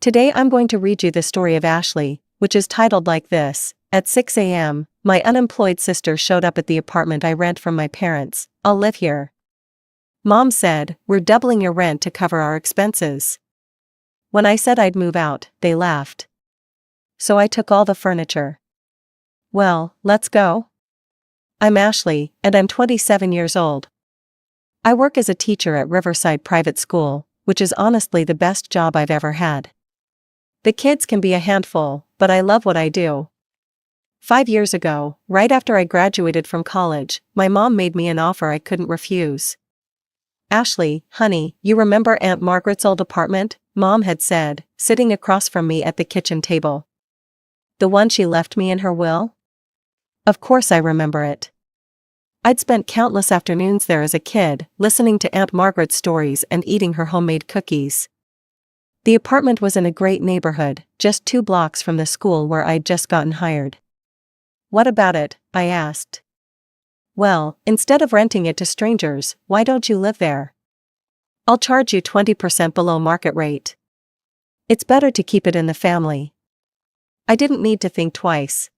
Today I'm going to read you the story of Ashley, which is titled like this. At 6 a.m., my unemployed sister showed up at the apartment I rent from my parents. I'll live here. Mom said, we're doubling your rent to cover our expenses. When I said I'd move out, they laughed. So I took all the furniture. Well, let's go. I'm Ashley, and I'm 27 years old. I work as a teacher at Riverside Private School, which is honestly the best job I've ever had. The kids can be a handful, but I love what I do. 5 years ago, right after I graduated from college, my mom made me an offer I couldn't refuse. Ashley, honey, you remember Aunt Margaret's old apartment? Mom had said, sitting across from me at the kitchen table. The one she left me in her will? Of course I remember it. I'd spent countless afternoons there as a kid, listening to Aunt Margaret's stories and eating her homemade cookies. The apartment was in a great neighborhood, just 2 blocks from the school where I'd just gotten hired. What about it? I asked. Well, instead of renting it to strangers, why don't you live there? I'll charge you 20% below market rate. It's better to keep it in the family. I didn't need to think twice.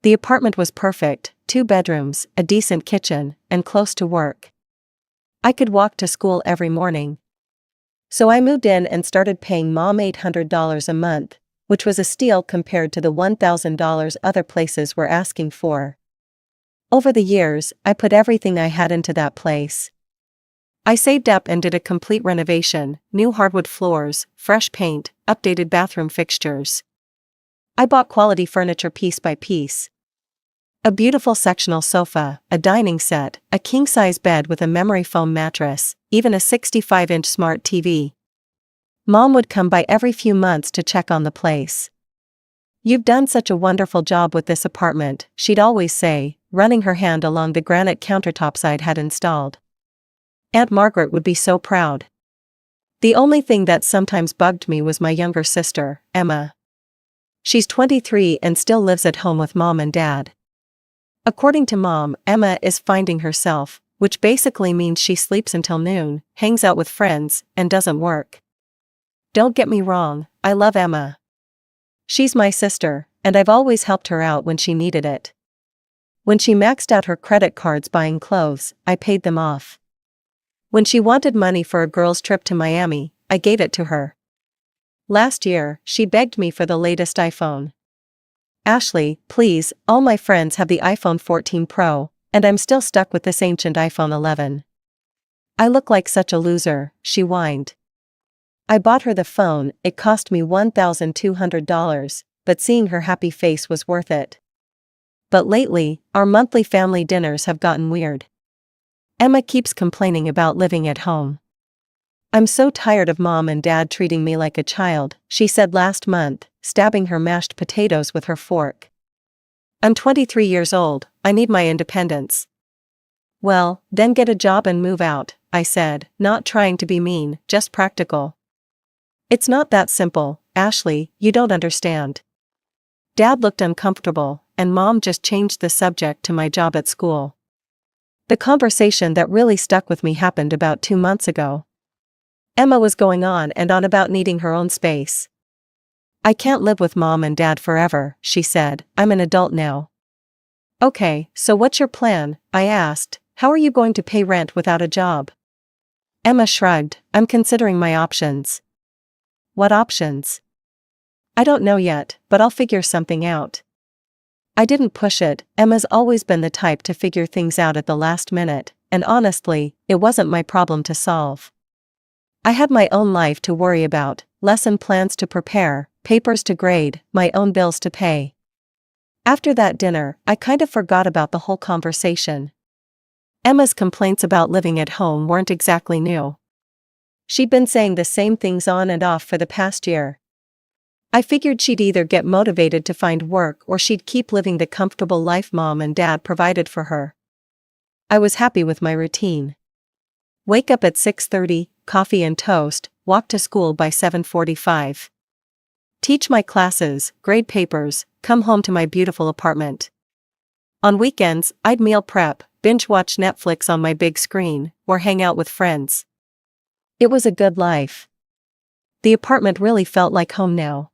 The apartment was perfect, 2 bedrooms, a decent kitchen, and close to work. I could walk to school every morning. So I moved in and started paying Mom $800 a month, which was a steal compared to the $1,000 other places were asking for. Over the years, I put everything I had into that place. I saved up and did a complete renovation, new hardwood floors, fresh paint, updated bathroom fixtures. I bought quality furniture piece by piece. A beautiful sectional sofa, a dining set, a king-size bed with a memory foam mattress, even a 65-inch smart TV. Mom would come by every few months to check on the place. You've done such a wonderful job with this apartment, she'd always say, running her hand along the granite countertops I'd had installed. Aunt Margaret would be so proud. The only thing that sometimes bugged me was my younger sister, Emma. She's 23 and still lives at home with Mom and Dad. According to Mom, Emma is finding herself, which basically means she sleeps until noon, hangs out with friends, and doesn't work. Don't get me wrong, I love Emma. She's my sister, and I've always helped her out when she needed it. When she maxed out her credit cards buying clothes, I paid them off. When she wanted money for a girls' trip to Miami, I gave it to her. Last year, she begged me for the latest iPhone. Ashley, please, all my friends have the iPhone 14 Pro, and I'm still stuck with this ancient iPhone 11. I look like such a loser, she whined. I bought her the phone, it cost me $1,200, but seeing her happy face was worth it. But lately, our monthly family dinners have gotten weird. Emma keeps complaining about living at home. I'm so tired of Mom and Dad treating me like a child, she said last month, stabbing her mashed potatoes with her fork. I'm 23 years old, I need my independence. Well, then get a job and move out, I said, not trying to be mean, just practical. It's not that simple, Ashley, you don't understand. Dad looked uncomfortable, and Mom just changed the subject to my job at school. The conversation that really stuck with me happened about 2 months ago. Emma was going on and on about needing her own space. I can't live with Mom and Dad forever, she said, I'm an adult now. Okay, so what's your plan? I asked, how are you going to pay rent without a job? Emma shrugged, I'm considering my options. What options? I don't know yet, but I'll figure something out. I didn't push it, Emma's always been the type to figure things out at the last minute, and honestly, it wasn't my problem to solve. I had my own life to worry about, lesson plans to prepare, papers to grade, my own bills to pay. After that dinner, I kind of forgot about the whole conversation. Emma's complaints about living at home weren't exactly new. She'd been saying the same things on and off for the past year. I figured she'd either get motivated to find work or she'd keep living the comfortable life Mom and Dad provided for her. I was happy with my routine. Wake up at 6:30, coffee and toast, walk to school by 7:45. Teach my classes, grade papers, come home to my beautiful apartment. On weekends, I'd meal prep, binge watch Netflix on my big screen, or hang out with friends. It was a good life. The apartment really felt like home now.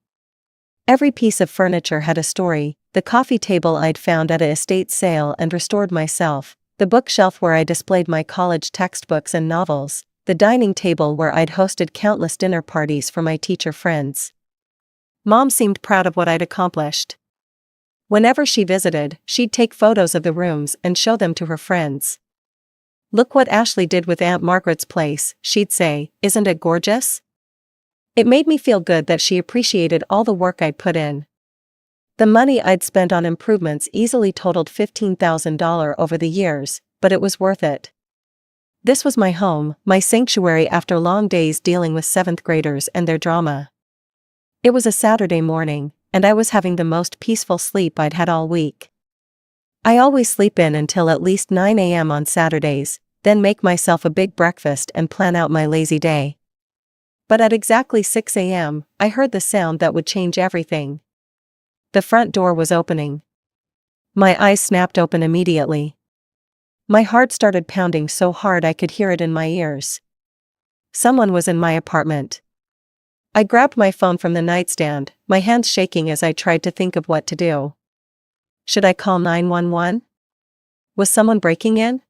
Every piece of furniture had a story: the coffee table I'd found at an estate sale and restored myself, the bookshelf where I displayed my college textbooks and novels, the dining table where I'd hosted countless dinner parties for my teacher friends. Mom seemed proud of what I'd accomplished. Whenever she visited, she'd take photos of the rooms and show them to her friends. "Look what Ashley did with Aunt Margaret's place," she'd say, "isn't it gorgeous?" It made me feel good that she appreciated all the work I'd put in. The money I'd spent on improvements easily totaled $15,000 over the years, but it was worth it. This was my home, my sanctuary after long days dealing with 7th graders and their drama. It was a Saturday morning, and I was having the most peaceful sleep I'd had all week. I always sleep in until at least 9 a.m. on Saturdays, then make myself a big breakfast and plan out my lazy day. But at exactly 6 a.m., I heard the sound that would change everything. The front door was opening. My eyes snapped open immediately. My heart started pounding so hard I could hear it in my ears. Someone was in my apartment. I grabbed my phone from the nightstand, my hands shaking as I tried to think of what to do. Should I call 911? Was someone breaking in?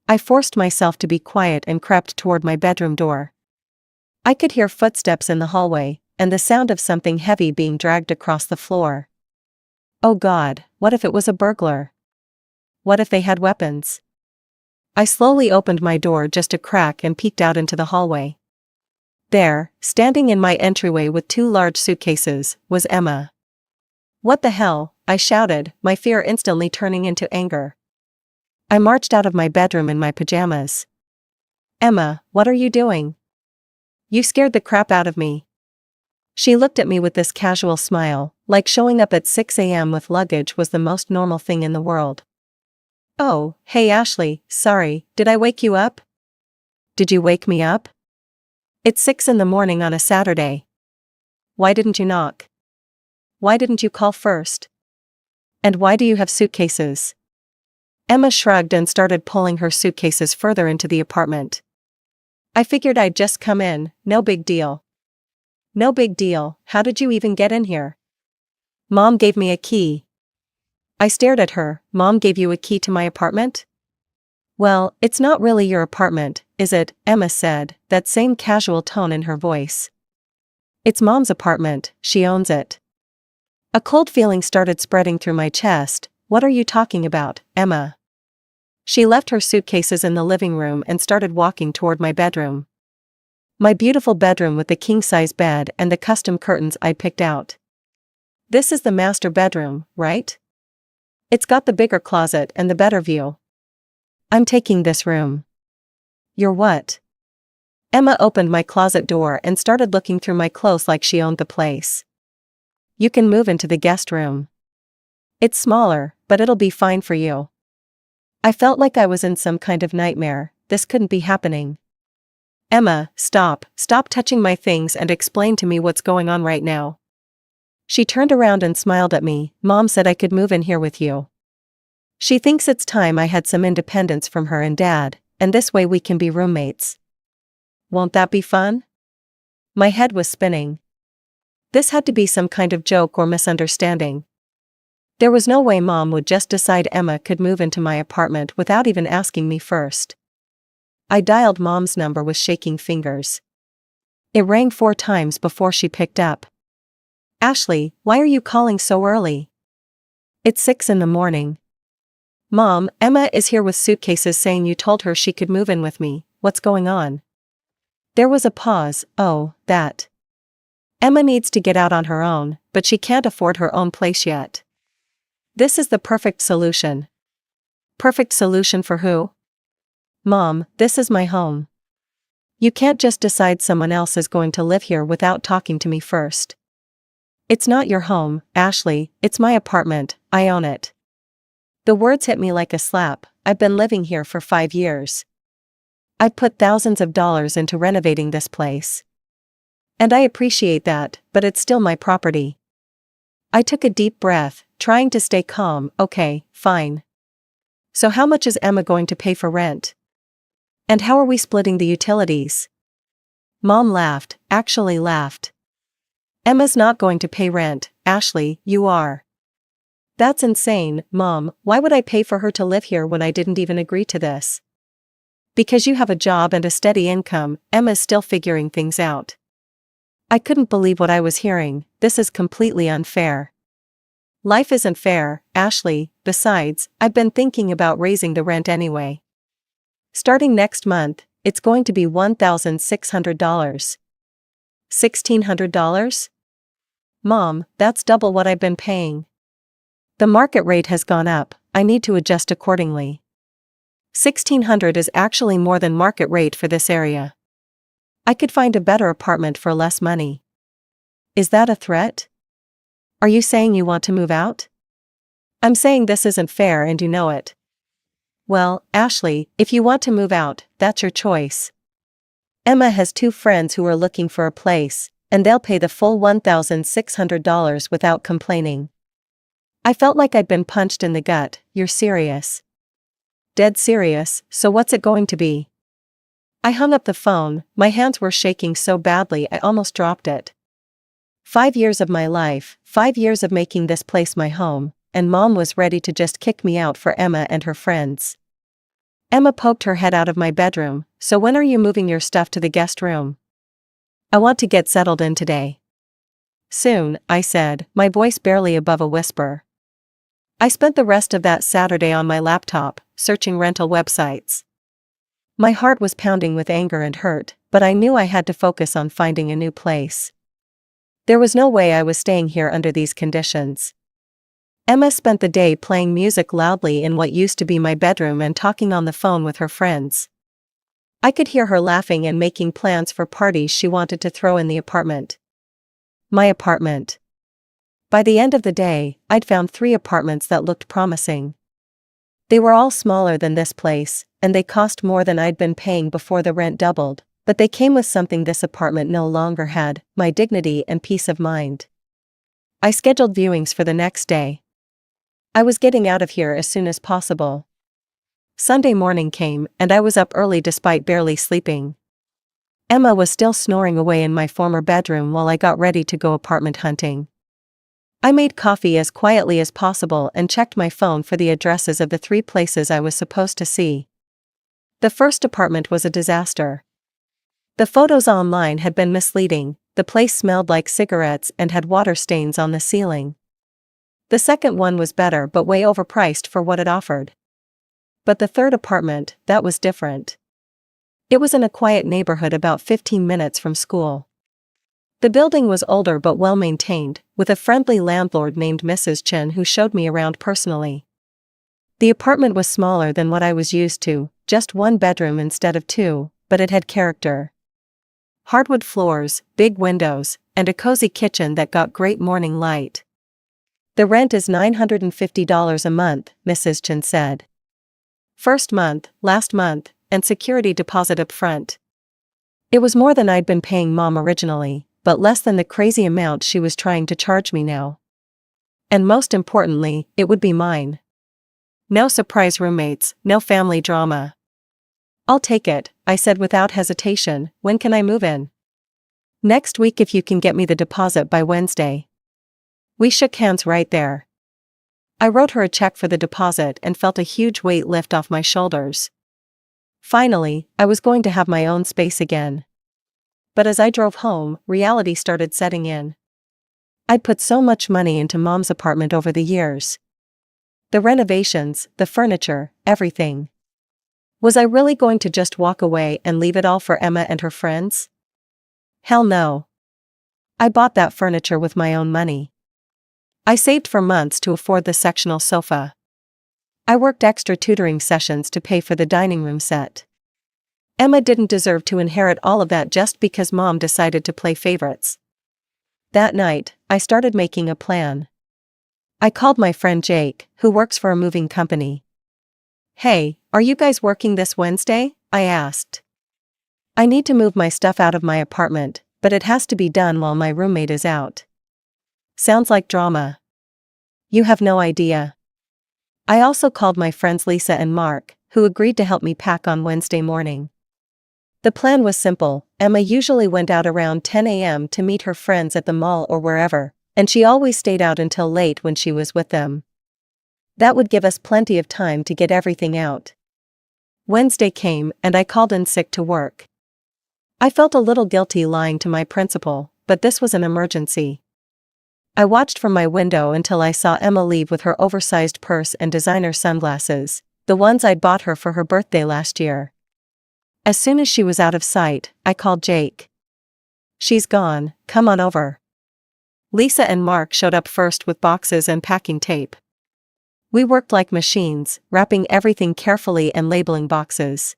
I forced myself to be quiet and crept toward my bedroom door. I could hear footsteps in the hallway, and the sound of something heavy being dragged across the floor. Oh God, what if it was a burglar? What if they had weapons? I slowly opened my door just a crack and peeked out into the hallway. There, standing in my entryway with 2 large suitcases, was Emma. "What the hell?" I shouted, my fear instantly turning into anger. I marched out of my bedroom in my pajamas. "Emma, what are you doing? You scared the crap out of me." She looked at me with this casual smile, like showing up at 6 a.m. with luggage was the most normal thing in the world. "Oh, hey Ashley, sorry, did I wake you up?" "Did you wake me up? It's 6 in the morning on a Saturday. Why didn't you knock? Why didn't you call first? And why do you have suitcases?" Emma shrugged and started pulling her suitcases further into the apartment. "I figured I'd just come in, no big deal." "No big deal, how did you even get in here?" "Mom gave me a key." I stared at her. "Mom gave you a key to my apartment?" "Well, it's not really your apartment, is it?" Emma said, that same casual tone in her voice. "It's Mom's apartment, she owns it." A cold feeling started spreading through my chest. "What are you talking about, Emma?" She left her suitcases in the living room and started walking toward my bedroom. My beautiful bedroom with the king-size bed and the custom curtains I picked out. "This is the master bedroom, right? It's got the bigger closet and the better view." "I'm taking this room." "You're what?" Emma opened my closet door and started looking through my clothes like she owned the place. "You can move into the guest room. It's smaller, but it'll be fine for you." I felt like I was in some kind of nightmare. This couldn't be happening. "Emma, stop touching my things and explain to me what's going on right now." She turned around and smiled at me. "Mom said I could move in here with you. She thinks it's time I had some independence from her and Dad, and this way we can be roommates. Won't that be fun?" My head was spinning. This had to be some kind of joke or misunderstanding. There was no way Mom would just decide Emma could move into my apartment without even asking me first. I dialed Mom's number with shaking fingers. It rang 4 times before she picked up. "Ashley, why are you calling so early?" "It's 6 in the morning." "Mom, Emma is here with suitcases saying you told her she could move in with me. What's going on?" There was a pause. "Oh, that. Emma needs to get out on her own, but she can't afford her own place yet." "This is the perfect solution." "Perfect solution for who?" "Mom, this is my home. You can't just decide someone else is going to live here without talking to me first." "It's not your home, Ashley, it's my apartment, I own it." The words hit me like a slap. I've been living here for 5 years. I put thousands of dollars into renovating this place. And I appreciate that, but it's still my property. I took a deep breath, trying to stay calm. "Okay, fine. So how much is Emma going to pay for rent? And how are we splitting the utilities?" Mom laughed, actually laughed. Emma's not going to pay rent, Ashley, you are. That's insane, Mom, why would I pay for her to live here when I didn't even agree to this? Because you have a job and a steady income, Emma's still figuring things out. I couldn't believe what I was hearing, this is completely unfair. Life isn't fair, Ashley, besides, I've been thinking about raising the rent anyway. Starting next month, it's going to be $1,600. $1,600? Mom, that's double what I've been paying. The market rate has gone up, I need to adjust accordingly. $1,600 is actually more than market rate for this area. I could find a better apartment for less money. Is that a threat? Are you saying you want to move out? I'm saying this isn't fair and you know it. Well, Ashley, if you want to move out, that's your choice. Emma has 2 friends who are looking for a place, and they'll pay the full $1,600 without complaining. I felt like I'd been punched in the gut. You're serious? Dead serious, so what's it going to be? I hung up the phone, my hands were shaking so badly I almost dropped it. 5 years of my life, 5 years of making this place my home, and Mom was ready to just kick me out for Emma and her friends. Emma poked her head out of my bedroom, so when are you moving your stuff to the guest room? I want to get settled in today. Soon, I said, my voice barely above a whisper. I spent the rest of that Saturday on my laptop, searching rental websites. My heart was pounding with anger and hurt, but I knew I had to focus on finding a new place. There was no way I was staying here under these conditions. Emma spent the day playing music loudly in what used to be my bedroom and talking on the phone with her friends. I could hear her laughing and making plans for parties she wanted to throw in the apartment. My apartment. By the end of the day, I'd found 3 apartments that looked promising. They were all smaller than this place, and they cost more than I'd been paying before the rent doubled, but they came with something this apartment no longer had, my dignity and peace of mind. I scheduled viewings for the next day. I was getting out of here as soon as possible. Sunday morning came, and I was up early despite barely sleeping. Emma was still snoring away in my former bedroom while I got ready to go apartment hunting. I made coffee as quietly as possible and checked my phone for the addresses of the 3 places I was supposed to see. The first apartment was a disaster. The photos online had been misleading, the place smelled like cigarettes and had water stains on the ceiling. The second one was better but way overpriced for what it offered. But the third apartment, that was different. It was in a quiet neighborhood about 15 minutes from school. The building was older but well maintained, with a friendly landlord named Mrs. Chen who showed me around personally. The apartment was smaller than what I was used to, just 1 bedroom instead of 2, but it had character. Hardwood floors, big windows, and a cozy kitchen that got great morning light. The rent is $950 a month, Mrs. Chen said. First month, last month, and security deposit up front. It was more than I'd been paying Mom originally, but less than the crazy amount she was trying to charge me now. And most importantly, it would be mine. No surprise roommates, no family drama. I'll take it, I said without hesitation. When can I move in? Next week if you can get me the deposit by Wednesday. We shook hands right there. I wrote her a check for the deposit and felt a huge weight lift off my shoulders. Finally, I was going to have my own space again. But as I drove home, reality started setting in. I'd put so much money into Mom's apartment over the years. The renovations, the furniture, everything. Was I really going to just walk away and leave it all for Emma and her friends? Hell no. I bought that furniture with my own money. I saved for months to afford the sectional sofa. I worked extra tutoring sessions to pay for the dining room set. Emma didn't deserve to inherit all of that just because Mom decided to play favorites. That night, I started making a plan. I called my friend Jake, who works for a moving company. Hey, are you guys working this Wednesday? I asked. I need to move my stuff out of my apartment, but it has to be done while my roommate is out. Sounds like drama. You have no idea. I also called my friends Lisa and Mark, who agreed to help me pack on Wednesday morning. The plan was simple. Emma usually went out around 10 a.m. to meet her friends at the mall or wherever, and she always stayed out until late when she was with them. That would give us plenty of time to get everything out. Wednesday came, and I called in sick to work. I felt a little guilty lying to my principal, but this was an emergency. I watched from my window until I saw Emma leave with her oversized purse and designer sunglasses, the ones I'd bought her for her birthday last year. As soon as she was out of sight, I called Jake. "She's gone, come on over." Lisa and Mark showed up first with boxes and packing tape. We worked like machines, wrapping everything carefully and labeling boxes.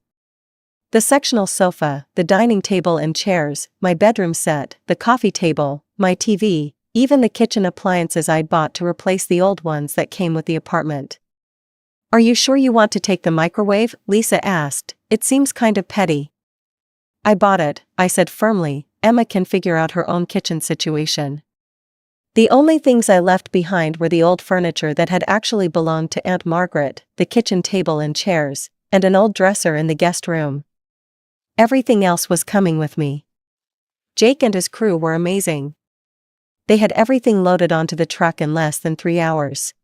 The sectional sofa, the dining table and chairs, my bedroom set, the coffee table, my TV, even the kitchen appliances I'd bought to replace the old ones that came with the apartment. "Are you sure you want to take the microwave?" Lisa asked. "It seems kind of petty." "I bought it," I said firmly. "Emma can figure out her own kitchen situation." The only things I left behind were the old furniture that had actually belonged to Aunt Margaret, the kitchen table and chairs, and an old dresser in the guest room. Everything else was coming with me. Jake and his crew were amazing. They had everything loaded onto the truck in less than 3 hours.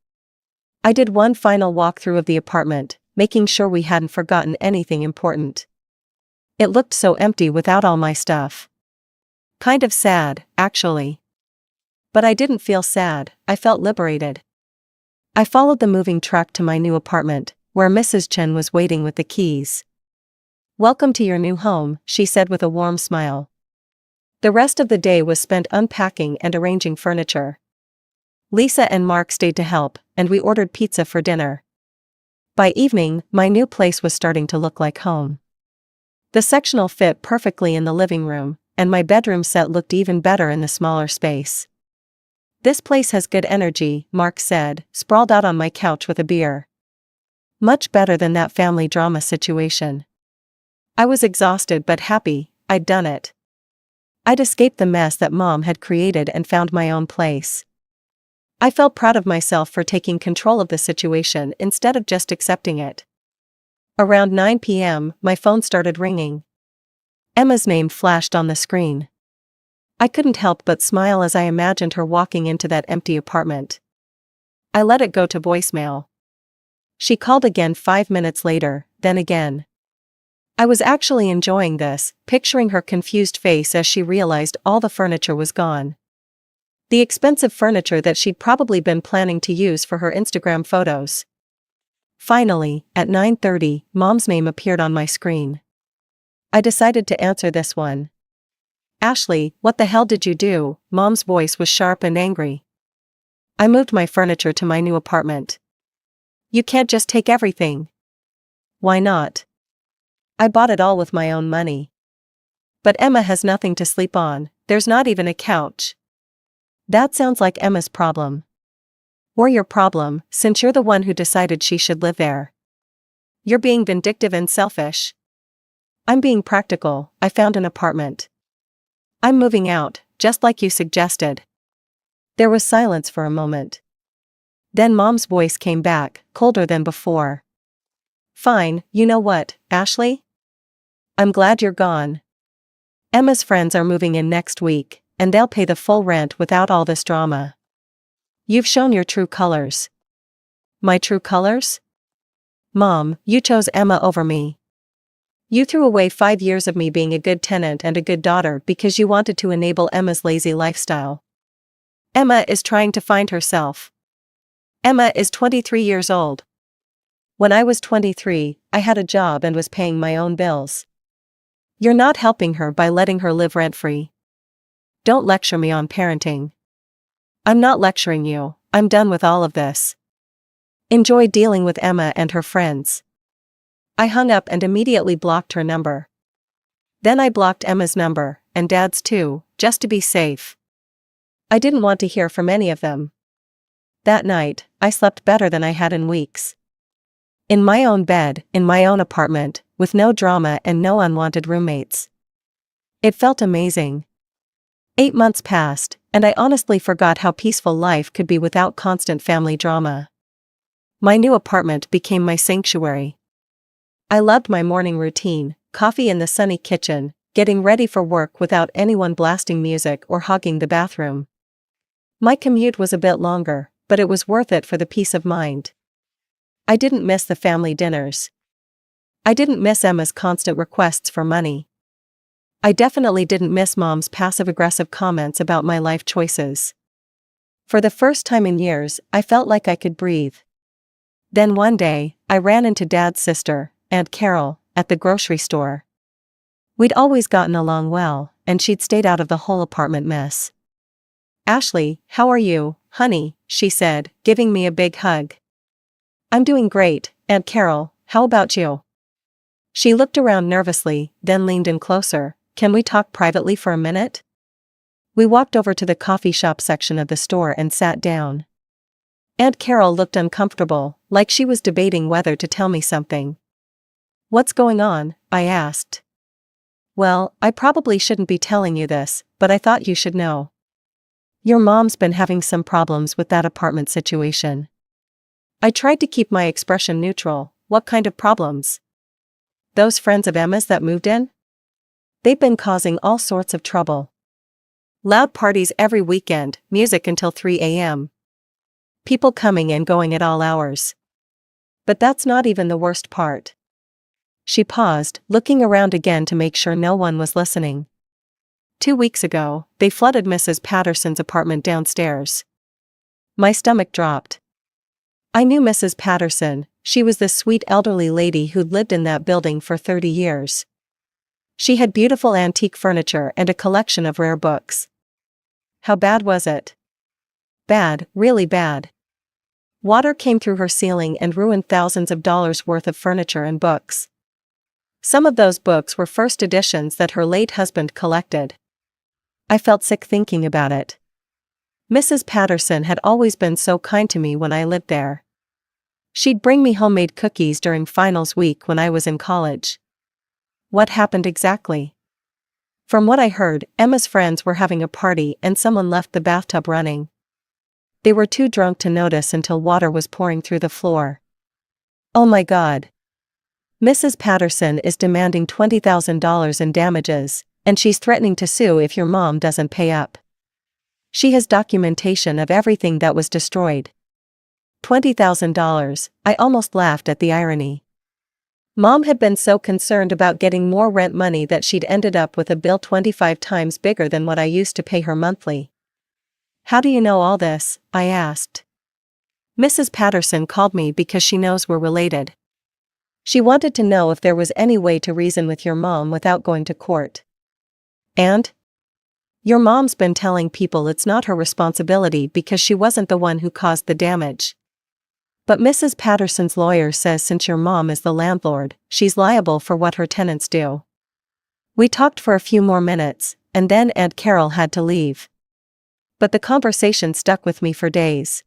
I did one final walkthrough of the apartment, making sure we hadn't forgotten anything important. It looked so empty without all my stuff. Kind of sad, actually. But I didn't feel sad, I felt liberated. I followed the moving truck to my new apartment, where Mrs. Chen was waiting with the keys. "Welcome to your new home," she said with a warm smile. The rest of the day was spent unpacking and arranging furniture. Lisa and Mark stayed to help, and we ordered pizza for dinner. By evening, my new place was starting to look like home. The sectional fit perfectly in the living room, and my bedroom set looked even better in the smaller space. "This place has good energy," Mark said, sprawled out on my couch with a beer. "Much better than that family drama situation." I was exhausted but happy. I'd done it. I'd escaped the mess that Mom had created and found my own place. I felt proud of myself for taking control of the situation instead of just accepting it. Around 9 p.m., my phone started ringing. Emma's name flashed on the screen. I couldn't help but smile as I imagined her walking into that empty apartment. I let it go to voicemail. She called again 5 minutes later, then again. I was actually enjoying this, picturing her confused face as she realized all the furniture was gone. The expensive furniture that she'd probably been planning to use for her Instagram photos. Finally, at 9:30, Mom's name appeared on my screen. I decided to answer this one. "Ashley, what the hell did you do?" Mom's voice was sharp and angry. "I moved my furniture to my new apartment." "You can't just take everything." "Why not? I bought it all with my own money." "But Emma has nothing to sleep on, there's not even a couch." "That sounds like Emma's problem. Or your problem, since you're the one who decided she should live there. You're being vindictive and selfish." "I'm being practical. I found an apartment. I'm moving out, just like you suggested." There was silence for a moment. Then Mom's voice came back, colder than before. "Fine, you know what, Ashley? I'm glad you're gone. Emma's friends are moving in next week, and they'll pay the full rent without all this drama. You've shown your true colors." "My true colors?" "Mom, you chose Emma over me. You threw away 5 years of me being a good tenant and a good daughter because you wanted to enable Emma's lazy lifestyle. Emma is trying to find herself. Emma is 23 years old. When I was 23, I had a job and was paying my own bills. You're not helping her by letting her live rent-free. Don't lecture me on parenting." "I'm not lecturing you, I'm done with all of this. Enjoy dealing with Emma and her friends." I hung up and immediately blocked her number. Then I blocked Emma's number, and Dad's too, just to be safe. I didn't want to hear from any of them. That night, I slept better than I had in weeks. In my own bed, in my own apartment, with no drama and no unwanted roommates. It felt amazing. 8 months passed, and I honestly forgot how peaceful life could be without constant family drama. My new apartment became my sanctuary. I loved my morning routine, coffee in the sunny kitchen, getting ready for work without anyone blasting music or hogging the bathroom. My commute was a bit longer, but it was worth it for the peace of mind. I didn't miss the family dinners. I didn't miss Emma's constant requests for money. I definitely didn't miss Mom's passive-aggressive comments about my life choices. For the first time in years, I felt like I could breathe. Then one day, I ran into Dad's sister, Aunt Carol, at the grocery store. We'd always gotten along well, and she'd stayed out of the whole apartment mess. "Ashley, how are you, honey?" she said, giving me a big hug. "I'm doing great, Aunt Carol, how about you?" She looked around nervously, then leaned in closer. "Can we talk privately for a minute?" We walked over to the coffee shop section of the store and sat down. Aunt Carol looked uncomfortable, like she was debating whether to tell me something. "What's going on?" I asked. "Well, I probably shouldn't be telling you this, but I thought you should know. Your mom's been having some problems with that apartment situation." I tried to keep my expression neutral. "What kind of problems?" "Those friends of Emma's that moved in? They've been causing all sorts of trouble. Loud parties every weekend, music until 3 a.m. People coming and going at all hours. But that's not even the worst part." She paused, looking around again to make sure no one was listening. 2 weeks ago, they flooded Mrs. Patterson's apartment downstairs. My stomach dropped. I knew Mrs. Patterson. She was the sweet elderly lady who'd lived in that building for 30 years. She had beautiful antique furniture and a collection of rare books. How bad was it? Bad, really bad. Water came through her ceiling and ruined thousands of dollars worth of furniture and books. Some of those books were first editions that her late husband collected. I felt sick thinking about it. Mrs. Patterson had always been so kind to me when I lived there. She'd bring me homemade cookies during finals week when I was in college. What happened exactly? From what I heard, Emma's friends were having a party and someone left the bathtub running. They were too drunk to notice until water was pouring through the floor. Oh my God. Mrs. Patterson is demanding $20,000 in damages, and she's threatening to sue if your mom doesn't pay up. She has documentation of everything that was destroyed. $20,000, I almost laughed at the irony. Mom had been so concerned about getting more rent money that she'd ended up with a bill 25 times bigger than what I used to pay her monthly. "How do you know all this?" I asked. "Mrs. Patterson called me because she knows we're related. She wanted to know if there was any way to reason with your mom without going to court." "And? Your mom's been telling people it's not her responsibility because she wasn't the one who caused the damage. But Mrs. Patterson's lawyer says since your mom is the landlord, she's liable for what her tenants do." We talked for a few more minutes, and then Aunt Carol had to leave. But the conversation stuck with me for days.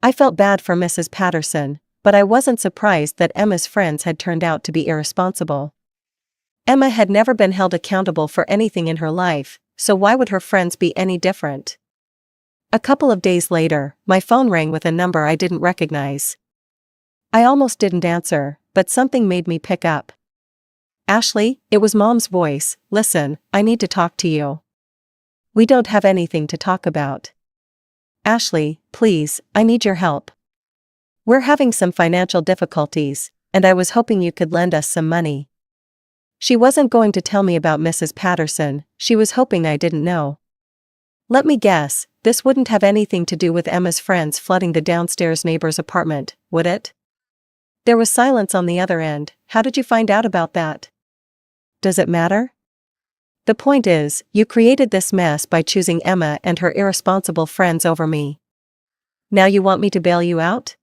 I felt bad for Mrs. Patterson, but I wasn't surprised that Emma's friends had turned out to be irresponsible. Emma had never been held accountable for anything in her life, so why would her friends be any different? A couple of days later, my phone rang with a number I didn't recognize. I almost didn't answer, but something made me pick up. "Ashley," it was Mom's voice. "Listen, I need to talk to you." "We don't have anything to talk about." "Ashley, please, I need your help. We're having some financial difficulties, and I was hoping you could lend us some money." She wasn't going to tell me about Mrs. Patterson. She was hoping I didn't know. Let me guess, this wouldn't have anything to do with Emma's friends flooding the downstairs neighbor's apartment, would it? There was silence on the other end. "How did you find out about that?" "Does it matter? The point is, you created this mess by choosing Emma and her irresponsible friends over me. Now you want me to bail you out?"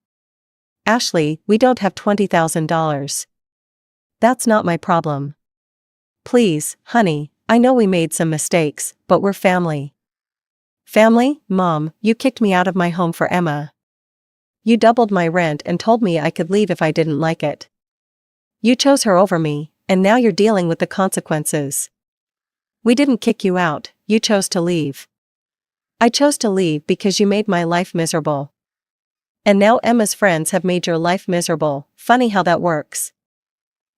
"Ashley, we don't have $20,000. That's not my problem. Please, honey, I know we made some mistakes, but we're family." "Family? Mom, you kicked me out of my home for Emma. You doubled my rent and told me I could leave if I didn't like it. You chose her over me, and now you're dealing with the consequences. We didn't kick you out, you chose to leave. I chose to leave because you made my life miserable. And now Emma's friends have made your life miserable. Funny how that works.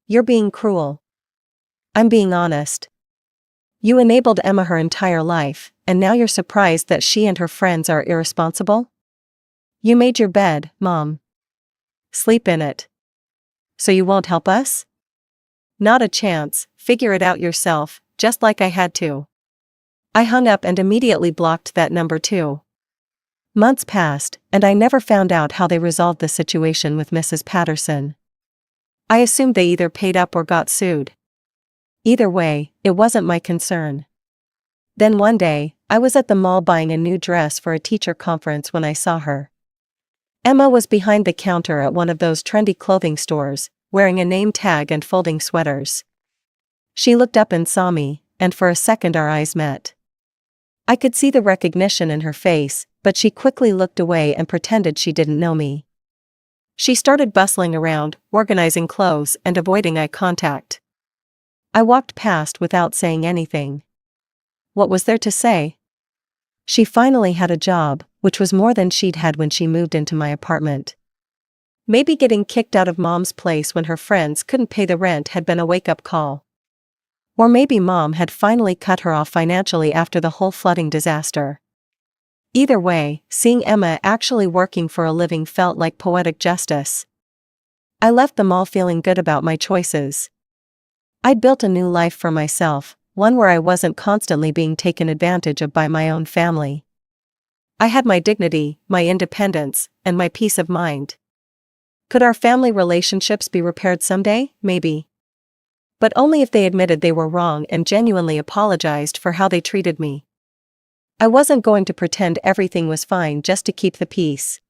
You're being cruel." I'm being honest. You enabled Emma her entire life, and now you're surprised that she and her friends are irresponsible? You made your bed, Mom. Sleep in it. So you won't help us? Not a chance, figure it out yourself, just like I had to. I hung up and immediately blocked that number too. Months passed, and I never found out how they resolved the situation with Mrs. Patterson. I assumed they either paid up or got sued. Either way, it wasn't my concern. Then one day, I was at the mall buying a new dress for a teacher conference when I saw her. Emma was behind the counter at one of those trendy clothing stores, wearing a name tag and folding sweaters. She looked up and saw me, and for a second our eyes met. I could see the recognition in her face, but she quickly looked away and pretended she didn't know me. She started bustling around, organizing clothes and avoiding eye contact. I walked past without saying anything. What was there to say? She finally had a job, which was more than she'd had when she moved into my apartment. Maybe getting kicked out of Mom's place when her friends couldn't pay the rent had been a wake-up call. Or maybe Mom had finally cut her off financially after the whole flooding disaster. Either way, seeing Emma actually working for a living felt like poetic justice. I left the mall feeling good about my choices. I'd built a new life for myself, one where I wasn't constantly being taken advantage of by my own family. I had my dignity, my independence, and my peace of mind. Could our family relationships be repaired someday? Maybe. But only if they admitted they were wrong and genuinely apologized for how they treated me. I wasn't going to pretend everything was fine just to keep the peace.